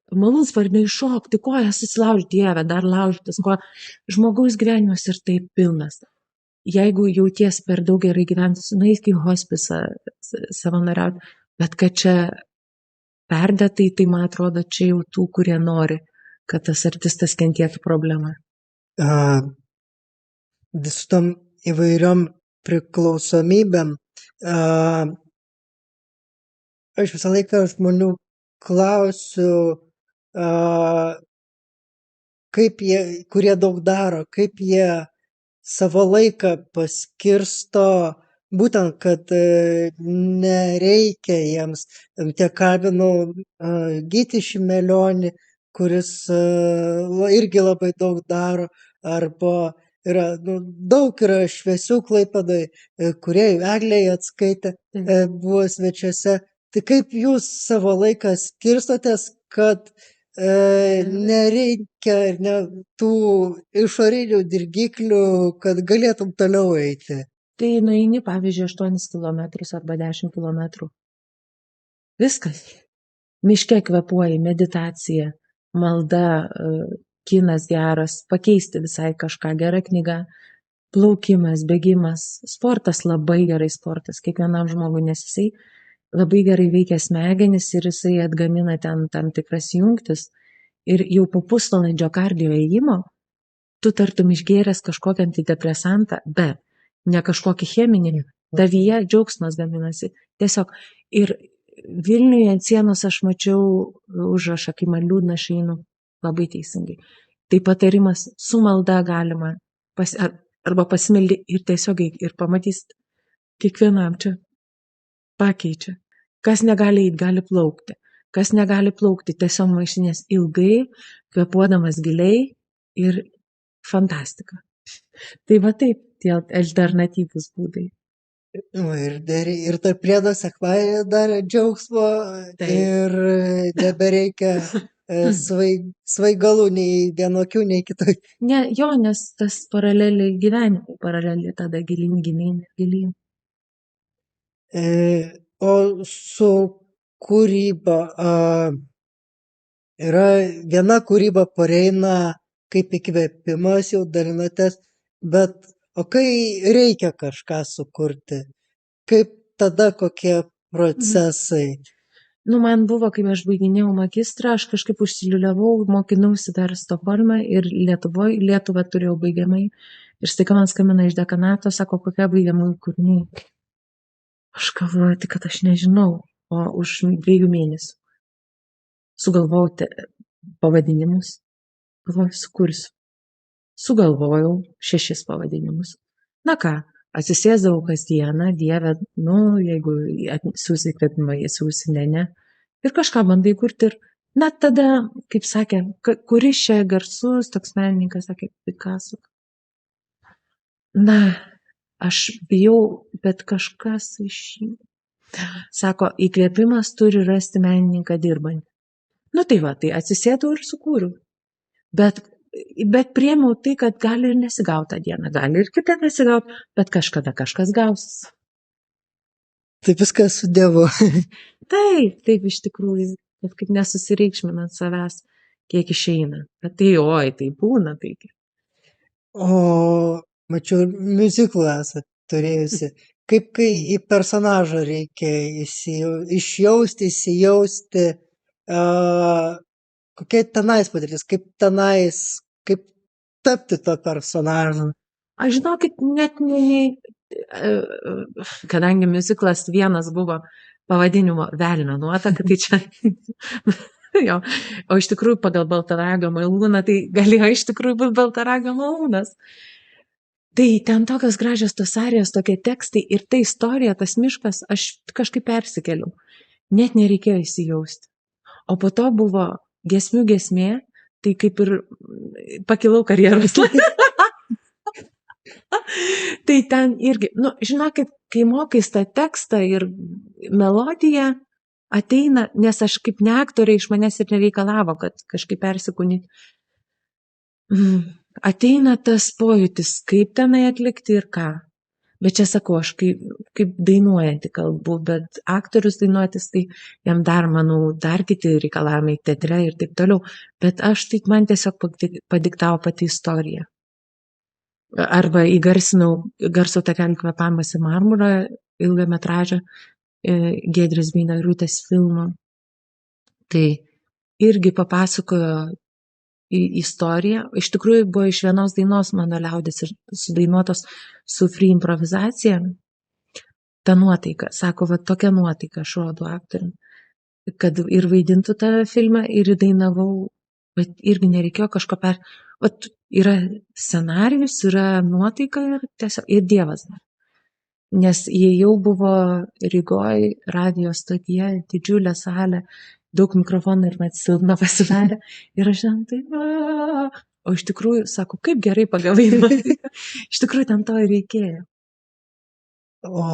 Speaker 2: malūnsparnio iššokti, kojas susilaužti, Dieve, dar laužytis, žmogaus gyvenimas ir taip pilnas. Jeigu jauties per daug gerai gyventi, nueik į hospisą savanoriauti, bet kad čia perdėtai, tai man atrodo, čia jau tų, kurie nori, kad tas artistas kentėtų problemą.
Speaker 1: Su tom įvairiom priklausomybėm, aš visą laiką žmonių klausiu, kurie daug daro, kaip jie savo laiką paskirsto, būtent, kad nereikia jiems. Tiek kalbinau Gytį Šimelionį, kuris irgi labai daug daro, arba daug yra šviesių Klaipėdoj, kurie Eglė Jackaitė buvo svečiuose. Tai kaip jūs savo laiką skirstotės, kad nereikia tų išorinių dirgiklių, kad galėtum toliau eiti?
Speaker 2: Tai nueini, pavyzdžiui, 8 km arba 10 km. Viskas. Miške kvėpuoji, meditacija, malda, kinas geras, pakeisti visai kažką, gera knyga, plaukimas, bėgimas, sportas, labai gerai sportas, kiekvienam žmogui, nes jisai labai gerai veikia smegenis ir jisai atgamina ten tam tikras jungtis. Ir jau po pusvalandžio kardio ėjimo, tu tartum išgėręs kažkokią antidepresantą, bet ne kažkokį cheminį, tavyje džiaugsmas gaminasi. Tiesiog. Ir Vilniuje ant sienos aš mačiau užrašą, kai man liūdna, aš einu. Labai teisingai. Tai patarimas, su malda galima arba pasimeldi ir tiesiog ir pamatysit, kiekvienam čia pakeičia. Kas negali eiti, gali plaukti. Kas negali plaukti, tiesiog maišinės ilgai, kvėpuodamas giliai ir fantastika. Tai va taip, tie alternatyvūs būdai.
Speaker 1: Ir tarp priedo sekmadienį dar džiaugsmo. Taip. Ir nebereikia svaigalų nei vienokių, nei kitokių.
Speaker 2: Ne, jo, nes tas paraleliai gyvenimui, paraleliai tada gilyn.
Speaker 1: O su kūryba yra viena kūryba pareina kaip įkvėpimas, jau dalinatės, bet o kai reikia kažką sukurti, kaip tada kokie procesai?
Speaker 2: Man buvo, kai aš baiginėjau magistrą, aš kažkaip užsiliuliavau, mokinausi dar Stokholme ir Lietuvą turėjau baigiamai. Ir staiga man skambina iš dekanato, sako, kokia baigiamųjų kūriniai. Aš galvoju, tik kad aš nežinau, o už 2 mėnesių sugalvojau pavadinimus, galvoju, sukursiu. Sugalvojau 6 pavadinimus. Na ką, atsisėsdavau kasdieną, Dieve, jeigu susikvėpimą įsiūsi, ne. Ir kažką bandai kurti. Ir net tada, kaip sakė, kuris čia garsus toks menininkas, sakė, Picasso. Na, aš bijau, bet kažkas iš jų. Sako, įkvėpimas turi rasti menininką dirbantį. Tai va, tai atsisėdau ir sukūriau. Bet priėmiau tai, kad gali ir nesigauti tą dieną, gali ir kitą nesigauti, bet kažkada kažkas gausis.
Speaker 1: Taip viskas su Dievu.
Speaker 2: Taip, iš tikrųjų, bet kaip nesusireikšminant savęs, kiek išeina. Bet tai būna. Taigi.
Speaker 1: O mačiau, miuziklų esate turėjusi. Kaip kai į personažą reikia įsijausti, kokia tenais patirtis, kaip tapti to personažu?
Speaker 2: Aš žinokit, net kadangi miuziklas vienas buvo pavadinimo Velnio nuotaka, tai čia jo, o iš tikrųjų pagal Baltaragio Malūną, tai galėjo iš tikrųjų būti Baltaragio Malūnas. Tai ten tokios gražios tos arijos, tokie tekstai ir ta istorija, tas miškas, aš kažkaip persikeliu. Net nereikėjo įsijausti. O po to buvo giesmių giesmė, tai kaip ir pakilau karjeros. Tai ten irgi, žinokit, kai mokais tą tekstą ir melodiją ateina, nes aš kaip ne aktorė iš manęs ir nereikalavo, kad kažkaip persikūnyti. Ateina tas pojūtis, kaip tenai atlikti ir ką. Bet čia sakau, aš kaip dainuojanti kalbu, bet aktorius dainuotis, tai jam dar, manau, dar kiti reikalavimai teatre ir taip toliau. Bet man tiesiog padiktavo pati istorija. Arba įgarsinau garso takelį Kvėpavimas į marmurą, ilgametražą Giedrės Beinoriūtės filmą. Tai irgi papasakojo istoriją. Iš tikrųjų buvo iš vienos dainos mano liaudės ir sudainuotos su free improvizacija. Ta nuotaika, sako, va tokia nuotaika aš rodu aktoriam. kad ir vaidintų tą filmą, ir įdainavau, bet irgi nereikėjo kažko Vat yra scenarijus, yra nuotaika ir tiesiog, ir Dievas dar. Nes jie jau buvo Rygoj radio stotyje, didžiulė salė, daug mikrofonų ir net silpna pasidarė. Ir aš ten taip, o iš tikrųjų, sako, kaip gerai pagavai nuotaiką. Iš tikrųjų, ten to ir reikėjo.
Speaker 1: O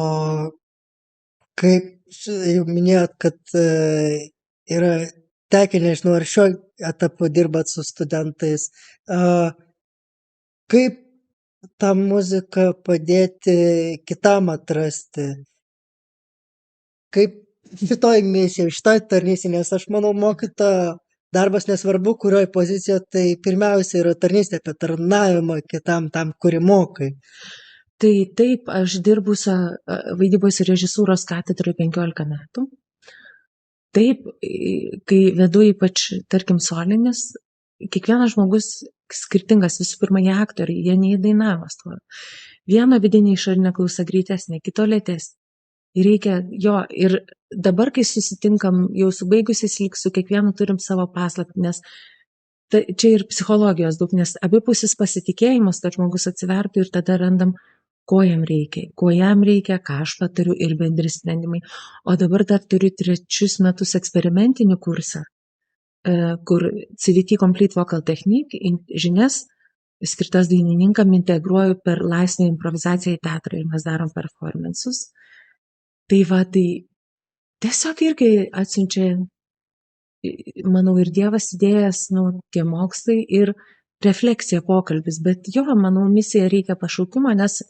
Speaker 1: kaip jau minėjot, kad yra tekę, nežinau, ar šiuo etapu dirbat su studentais, kaip tą muziką padėti kitam atrasti, kaip šitoj misijoj, šitoj tarnystėj, nes aš manau, mokytojo darbas nesvarbu, kurioj pozicijoje, tai pirmiausia yra tarnystė apie tarnavimą kitam, tam, kurį mokai.
Speaker 2: Tai taip, aš dirbu vaidybos ir režisūros katedroje 15 metų. Taip, kai vedu ypač, tarkim, solinis, kiekvienas žmogus skirtingas, visų pirma, jie aktoriai, jie neįdainavo stovi. Vieno vidinė išorinė klausa greitesnė, kito lėtesnė. Ir reikia jo, ir dabar, kai susitinkam, jau subaigusiais lyg su kiekvienu turim savo paslaptį, nes čia ir psichologijos daug, nes abipusis pasitikėjimas, kad žmogus atsivertų ir tada randam, ko jam reikia, ką aš patariu ir bendri sprendimai. O dabar dar turiu 3 metus eksperimentinį kursą, kur CVT Complete Vocal Technique žinias skirtas dainininkam integruoju per laisvą improvizaciją į teatrą ir mes darom performances. Tai tiesiog irgi atsiunčia, manau, ir Dievas idėjas, tie mokslai ir refleksija, pokalbis, bet jo, manau, misija reikia pašaukimo, nes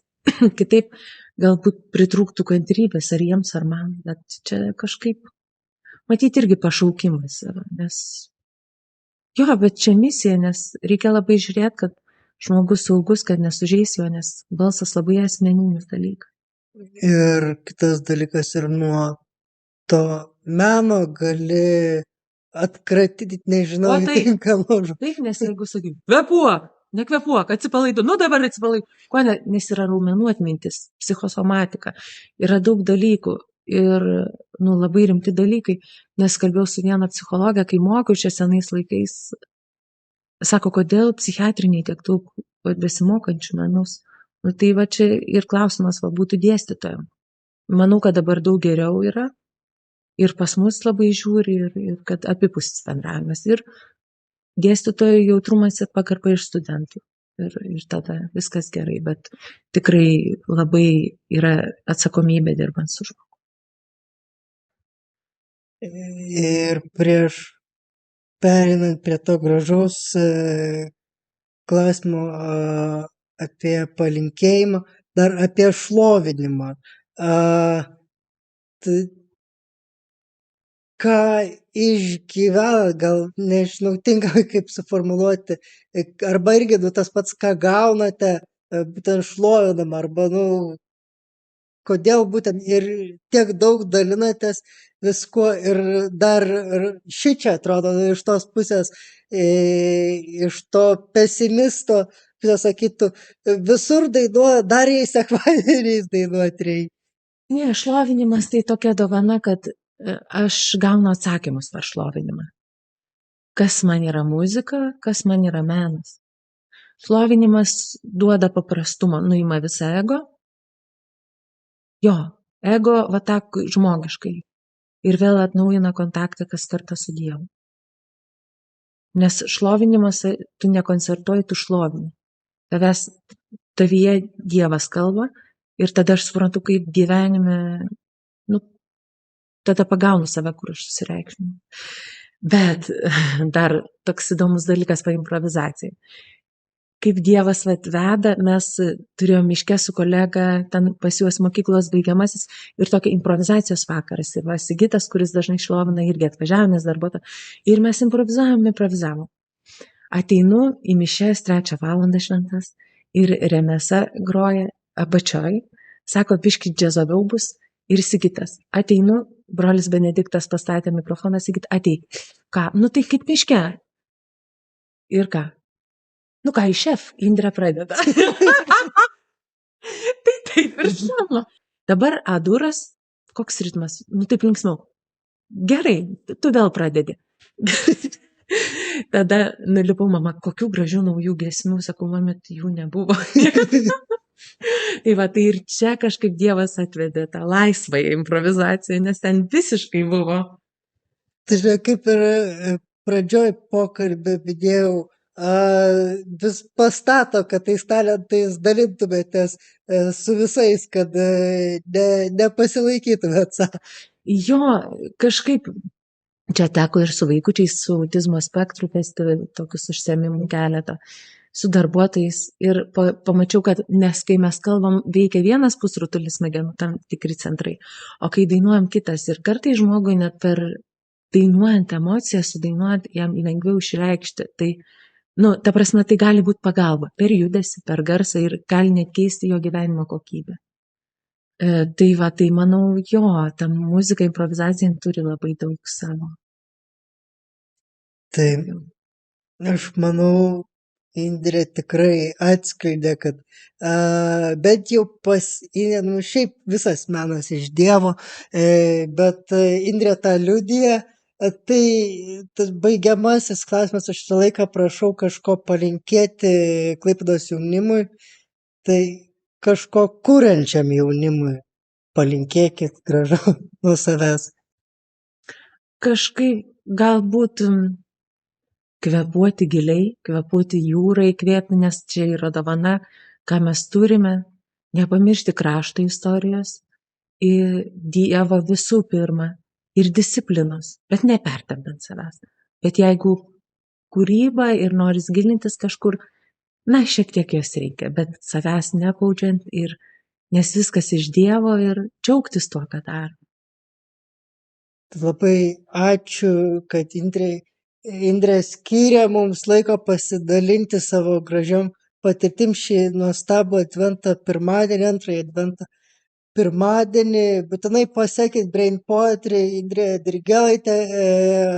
Speaker 2: kitaip galbūt pritrūktų kantrybės ar jiems, ar man, bet čia kažkaip, matyti irgi pašaukimas yra, nes jo, bet čia misija, nes reikia labai žiūrėti, kad žmogus saugus, kad nesužeis jo, nes balsas labai asmeninis dalykas.
Speaker 1: Ir kitas dalykas, ir nuo to meno gali atkratyti, nežinau, tinkamų žodžių.
Speaker 2: Taip, nes jeigu sakai, nekvepuok, atsipalaidu, dabar atsipalaidu, nes yra raumenų atmintis, psichosomatika, yra daug dalykų ir, labai rimti dalykai, nes kalbėjau su viena psichologė, kai mokiau čia senais laikais, sako, kodėl psichiatriniai tiek daug besimokančių menus. Tai čia ir klausimas būtų dėstytojams. Manau, kad dabar daug geriau yra ir pas mus labai žiūri ir kad abipusis bendravimas ir dėstytojų jautrumas ir pagarba iš studentų. Ir tada viskas gerai, bet tikrai labai yra atsakomybė dirbant su žmogumi.
Speaker 1: Ir prieš perinant prie to gražaus klausimo apie palinkėjimą, dar apie šlovinimą. Ką išgyvena, gal nežinau tinkamai kaip suformuluoti, arba irgi tas pats, ką gaunate, būtent šlovinama, arba kodėl būtent ir tiek daug dalinatės viskuo ir dar šičia atrodo iš tos pusės, iš to pesimisto, sakytų, visur dainuoja, dar jei sekmadieniais dainuoti reikia.
Speaker 2: Ne, šlovinimas tai tokia dovana, kad aš gaunu atsakymus per šlovinimą. Kas man yra muzika, kas man yra menas. Šlovinimas duoda paprastumą, nuima visą ego. Jo, ego tą žmogiškai. Ir vėl atnaujina kontaktą kas kartą su Dievu. Nes šlovinimas, tu nekoncertuoji, tu šlovini. Tavyje Dievas kalba ir tada aš suprantu, kaip gyvenime, tada pagaunu save, kur aš susireikšminu. Bet dar toks įdomus dalykas improvizacijai. Kaip Dievas veda, mes turėjome miške su kolega, ten pas juos mokyklos baigiamasis ir tokia improvizacijos vakaras. Ir Sigitas, kuris dažnai šlovina, irgi atvažiavo, nes darbuotojas. Ir mes improvizavom. Ateinu į mišes 3 valandą šventas ir Remesa groja apačioj. Sako, biškį džiazoviau bus. Ir Sigitas. Ateinu, brolis Benediktas pastatė mikrofoną, Sigit, ateik. Ką? Tai kaip miške. Ir ką? Ką iš šef, Indrė pradeda. Tai taip ir žinoma. Dabar A-duras, koks ritmas? Taip linksmiau. gerai, tu vėl pradedi. Tada nulipau, mama, kokių gražių naujų giesmių, sakau, mamit, jų nebuvo. Tai va, tai ir čia kažkaip Dievas atvedė tą laisvąją improvizaciją, nes ten visiškai buvo.
Speaker 1: Tai žiūrėk, kaip ir pradžioj pokalbį minėjau, vis pastato, kad tais talentais dalintumėtės su visais, kad nepasilaikytumėt savo.
Speaker 2: Jo, kažkaip čia teko ir su vaikučiais, su autizmo spektru festival, tokius užsiėmimų keletą, su darbuotojais ir pamačiau, kad nes kai mes kalbam, veikia vienas pusrutulis smegenų, tam tikri centrai, o kai dainuojam kitas ir kartais žmogui net per dainuojant emociją, sudainuojant, jam lengviau išreikšti. Tai, ta prasme, tai gali būti pagalba per judesį, per garsą ir gali net keisti jo gyvenimo kokybę. Tai va, tai manau, jo, ta muzika, improvizacija turi labai daug savo.
Speaker 1: Tai aš manau, Indrė tikrai atskleidė, kad bent jau šiaip visas menas iš Dievo, bet Indrė tą liudija. Tai tas baigiamasis klausimas, aš visą laiką prašau kažko palinkėti Klaipėdos jaunimui, tai kažko kuriančiam jaunimui palinkėkit gražu nuo savęs.
Speaker 2: Kažkaip galbūt kvėpuoti giliai, kvėpuoti jūrai, įkvėpti, nes čia yra dovana, ką mes turime, nepamiršti krašto istorijos ir Dievo visų pirma ir disciplinos, bet nepertempant savęs. Bet jeigu kūryba ir noris gilintis kažkur, šiek tiek jos reikia, bet savęs nebaudžiant ir nes viskas iš Dievo ir džiaugtis tuo, ką daro.
Speaker 1: Labai ačiū, kad Indrė skyrė mums laiko pasidalinti savo gražiom patirtim šį nuostabų advento pirmadienį, antrąjį advento pirmadienį. Būtinai pasekit Brain Poetry, Indrė Dirgelaitė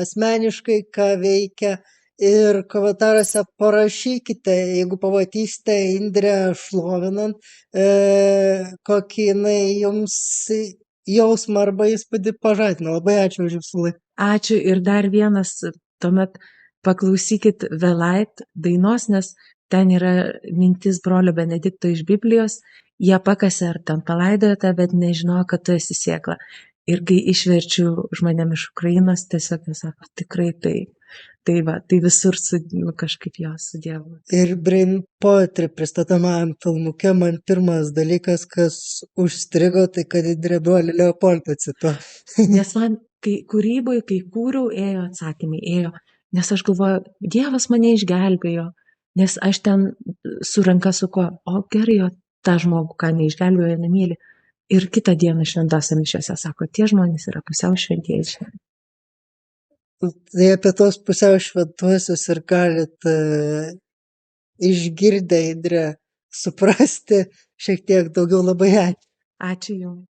Speaker 1: asmeniškai, ką veikia. Ir komentaruose parašykite, jeigu pamatysite Indrę šlovinant, kokį jinai jums jausmą arba įspūdį pažadina. Labai ačiū už jūsų laiką.
Speaker 2: Ačiū ir dar vienas, tuomet paklausykit Velait dainos, nes ten yra mintis brolio Benedikto iš Biblijos, jie pakasė ar ten palaidojate, bet nežinojo, kad tu esi sėkla. Ir kai išverčiu žmonėm iš Ukrainos, tiesiog jie sako, tikrai tai. Tai va, tai visur kažkaip jo su Dievu.
Speaker 1: Ir Brain Poetry pristatomajam filmuke man pirmas dalykas, kas užstrigo, tai kad Indrė brolį Leopoldą cituoja.
Speaker 2: Nes man, kai kūryboje, kai kūriau, ėjo atsakymai, nes aš galvoju, Dievas mane išgelbėjo, nes aš ten su ranka suko, o gerai, o tą žmogų, ką neišgelbėjo, nemyli. Ir kitą dieną šventose mišiose sako, tie žmonės yra pusiau šventieji.
Speaker 1: Tai apie tos pusiau šventuosius ir galit išgirdę Indrę suprasti šiek tiek daugiau. Labai ačiū.
Speaker 2: Ačiū jums.